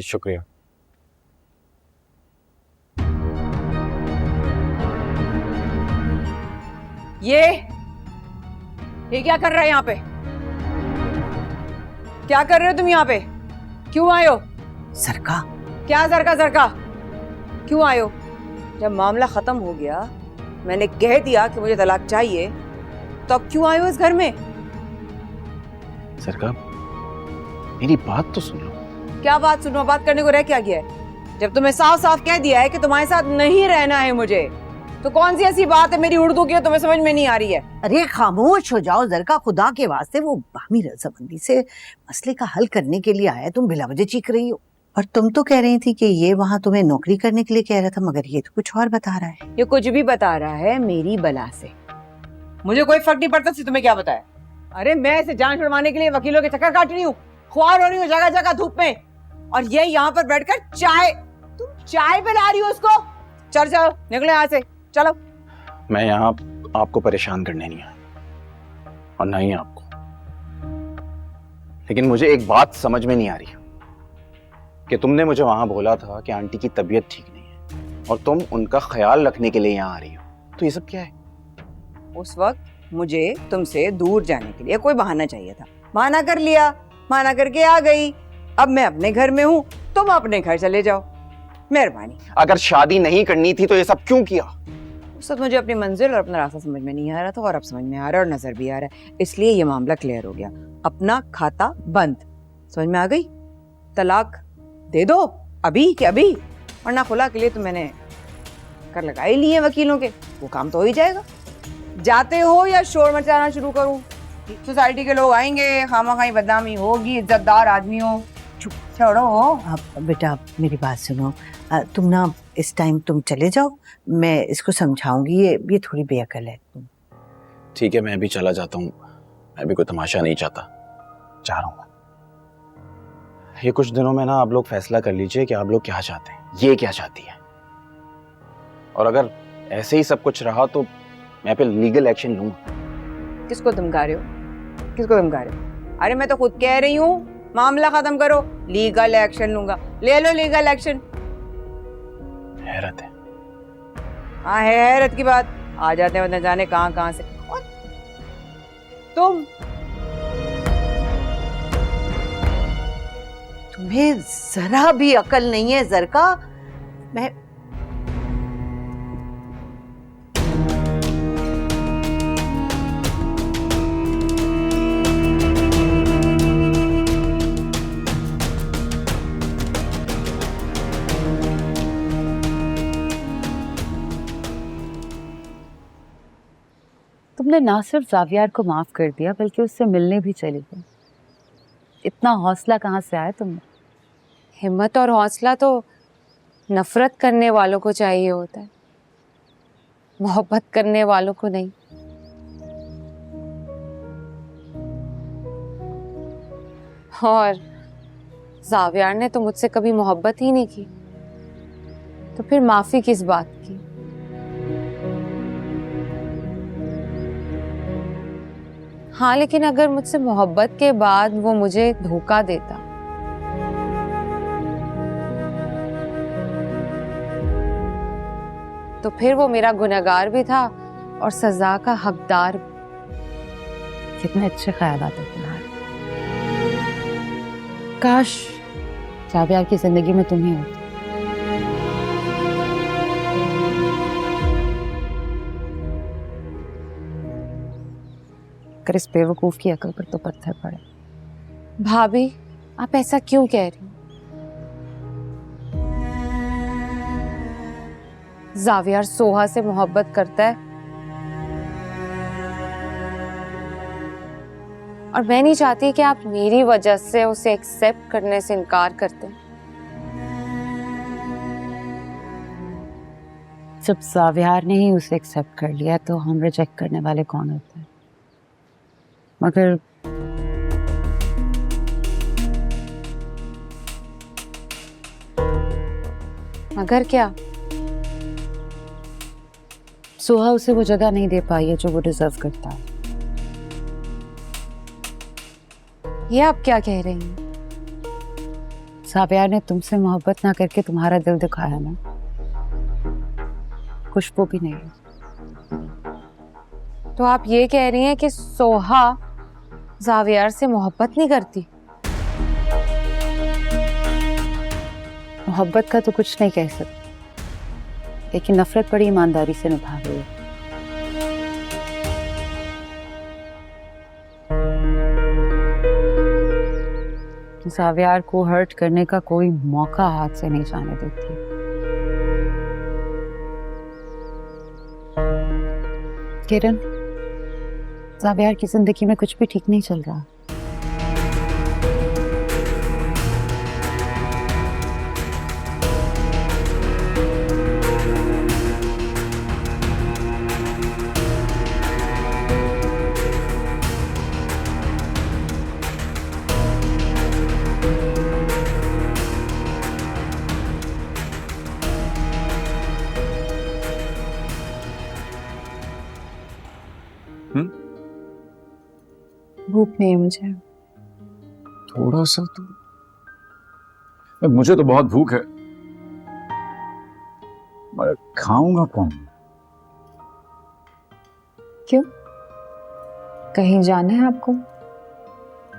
शुक्रिया। ये क्या कर रहे हैं यहाँ पे? क्या कर रहे हो तुम यहाँ पे? क्यों आए हो? सरका, क्या सरका क्यों आए हो? जब मामला खत्म हो गया, मैंने कह दिया कि मुझे तलाक चाहिए, तो अब क्यों आए हो इस घर में? सरका, मेरी बात तो सुन लो। क्या बात सुनो? बात करने को रह क्या गया है? जब तुम्हें साफ साफ कह दिया है कि तुम्हारे साथ नहीं रहना है मुझे, तो कौन सी ऐसी बात है मेरी उर्दू की तुम्हें समझ में नहीं आ रही है? अरे खामोश हो जाओ जरका, खुदा के वास्ते। वो बाहमी रजामंदी से मसले का हल करने के लिए आया, तुम बिला वजह चीख रही हो। और तुम तो कह रही थी कि ये वहाँ तुम्हें नौकरी करने के लिए कह रहा था, मगर ये तो कुछ और बता रहा है। ये कुछ भी बता रहा है मेरी बला से। मुझे कोई फर्क नहीं पड़ता तुम्हें क्या बताया। अरे मैं इसे जान छुड़वाने के लिए वकीलों के चक्कर काट रही हूँ, ख्वार हो रही हूँ जगह जगह धूप में, और ये यहाँ पर बैठकर तुम चाय पिला रही हो उसको। चलो निकले यहाँ से, चलो। मैं यहाँ आपको परेशान करने नहीं आया, और ना ही आपको, लेकिन मुझे एक बात समझ में नहीं आ रही कि तुमने मुझे वहां बोला था कि आंटी की तबीयत ठीक नहीं है और तुम उनका ख्याल रखने के लिए यहाँ आ रही हो, तो ये सब क्या है? उस वक्त मुझे तुमसे दूर जाने के लिए कोई बहाना चाहिए था, बहाना कर लिया, बहाना करके आ गई। अब मैं अपने घर में हूँ, तुम अपने घर चले जाओ, मेहरबानी। अगर शादी नहीं करनी थी तो ये सब क्यों किया? उस वक्त मुझे अपनी मंजिल और अपना रास्ता समझ में नहीं आ रहा था, और अब समझ में आ रहा है और नजर भी आ रहा है, इसलिए ये मामला क्लियर हो गया। अपना खाता बंद, समझ में आ गई? तलाक दे दो अभी के अभी, वरना खुला के लिए तो मैंने कर लगा ही लिए वकीलों के, वो काम तो हो ही जाएगा। जाते हो या शोर मचाना शुरू करूं? सोसाइटी के लोग आएंगे, खामाखाई बदनामी होगी, इज्जतदार आदमी हो। चुप छोड़ो। अब बेटा मेरी बात सुनो, तुम ना इस टाइम तुम चले जाओ, मैं इसको समझाऊंगी। ये थोड़ी बेअकल है। तुम ठीक है, मैं भी चला जाता हूँ, मैं भी कोई तमाशा नहीं चाहता, जा रहा हूँ। ये कुछ दिनों में ना आप लोग फैसला कर लीजिए कि आप लोग क्या चाहते हैं, ये क्या चाहती है, और अगर ऐसे ही सब कुछ रहा तो मैं पे लीगल एक्शन लूंगा। किसको धमका रहे हो? किसको धमका रहे हो? अरे मैं तो खुद कह रही हूँ मामला खत्म करो, लीगल एक्शन लूंगा। ले लो लीगल एक्शन। हैरत है। हाँ है हैरत की बात, आ जाते हैं न जाने कहां से। और तुम्हें जरा भी अकल नहीं है जरका। मैं तुमने ना सिर्फ जावियार को माफ कर दिया बल्कि उससे मिलने भी चली गई। इतना हौसला कहाँ से आया तुम्हें? हिम्मत और हौसला तो नफरत करने वालों को चाहिए होता है, मोहब्बत करने वालों को नहीं। और जावियार ने तो मुझसे कभी मोहब्बत ही नहीं की, तो फिर माफी किस बात की? हाँ, लेकिन अगर मुझसे मोहब्बत के बाद वो मुझे धोखा देता तो फिर वो मेरा गुनहगार भी था और सजा का हकदार भी। कितने अच्छे ख्यालात हैं तुम्हारे। काश जावियार की जिंदगी में तुम ही होते। अगर इस बेवकूफ की अकल पर तो पत्थर पड़े। भाभी, आप ऐसा क्यों कह रही हो? जावियार सोहा से मोहब्बत करता है और मैं नहीं चाहती कि आप मेरी वजह से उसे एक्सेप्ट करने से इनकार करते हैं। जब जावियार ने ही उसे एक्सेप्ट कर लिया तो हम रिजेक्ट करने वाले कौन होते हैं? मगर क्या? सोहा उसे वो जगह नहीं दे पाई है जो वो डिजर्व करता है। ये आप क्या कह रही हैं? सावियार ने तुमसे मोहब्बत ना करके तुम्हारा दिल दुखाया ना, खुशबू भी नहीं। तो आप ये कह रही हैं कि सोहा जावियार से मोहब्बत नहीं करती? मोहब्बत का तो कुछ नहीं कह सकते, लेकिन नफरत बड़ी ईमानदारी से निभा रही है। जावियार को हर्ट करने का कोई मौका हाथ से नहीं जाने देती। किरण, जावियार की जिंदगी में कुछ भी ठीक नहीं चल रहा। भूख नहीं है मुझे। थोड़ा सा तो, मुझे तो बहुत भूख है, मगर खाऊंगा कौन? क्यों, कहीं जाना है आपको?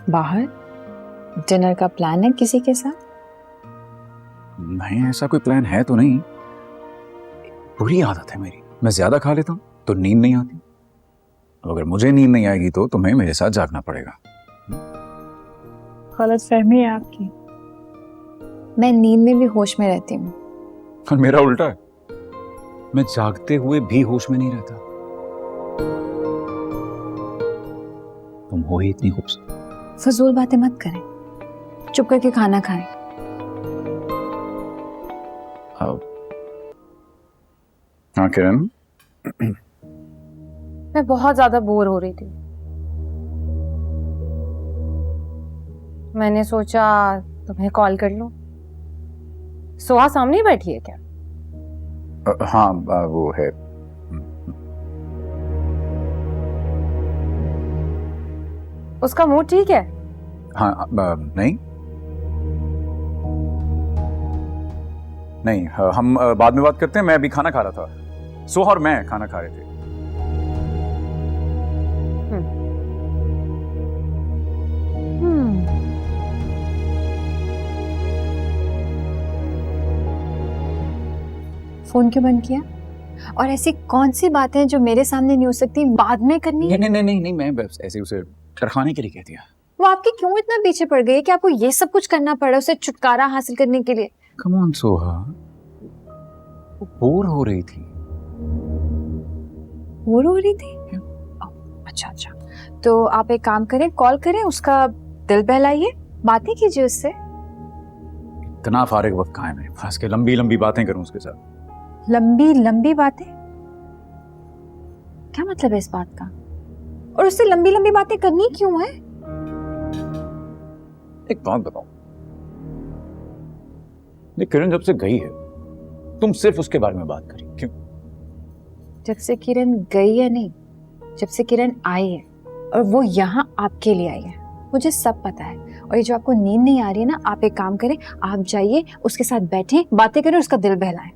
बाहर डिनर का प्लान है किसी के साथ? नहीं, ऐसा कोई प्लान है तो नहीं। बुरी आदत है मेरी, मैं ज्यादा खा लेता हूँ तो नींद नहीं आती। अब अगर मुझे नींद नहीं आएगी तो तुम्हें मेरे साथ जागना पड़ेगा। गलतफहमी है आपकी। मैं नींद में भी होश में रहती हूँ। और मेरा उल्टा है, मैं जागते हुए भी होश में नहीं रहता। तुम हो ही इतनी खूबसूरत। फजूल बातें मत करें, चुप करके खाना खाएं। हाँ किरण, मैं बहुत ज्यादा बोर हो रही थी, मैंने सोचा तुम्हें कॉल कर लूं। सोहा सामने ही बैठी है क्या? हाँ वो है। उसका मूड ठीक है? हाँ नहीं नहीं, हम बाद में बात करते हैं। मैं अभी खाना खा रहा था, सोहा और मैं खाना खा रहे थे। फोन क्यों बंद किया? और ऐसी कौन सी बातें हैं जो मेरे सामने नहीं हो सकती, बाद में करनी है? नहीं, मैं बस ऐसे उसे डरखाने के लिए कह दिया। वो आपके क्यों इतना पीछे पड़ गई है कि आपको ये सब कुछ करना पड़ा उसे छुटकारा हासिल करने के लिए? कम ऑन सोहा, वो बोर हो रही थी। बोर हो रही थी? अच्छा, तो आप एक काम करें, कॉल करें, उसका दिल बहलाइए, बातें कीजिए उससे। इतना फारिग वक्त कहाँ है मेरे पास के लंबी लंबी बातें करूं उसके साथ? लंबी लंबी बातें? क्या मतलब है इस बात का? और उससे लंबी लंबी बातें करनी क्यों है? एक बात बताओ, ये किरण जब से गई है तुम सिर्फ उसके बारे में बात करी, क्यों? जब से किरण गई है नहीं, जब से किरण आई है, और वो यहाँ आपके लिए आई है, मुझे सब पता है। और ये जो आपको नींद नहीं आ रही है ना, आप एक काम करें, आप जाइए उसके साथ बैठें, बातें करें, उसका दिल बहलाएं।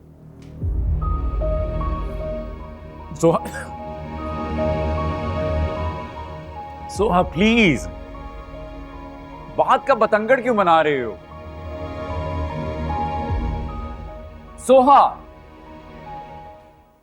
सोहा प्लीज, बात का बतंगड़ क्यों बना रहे हो? सोहा।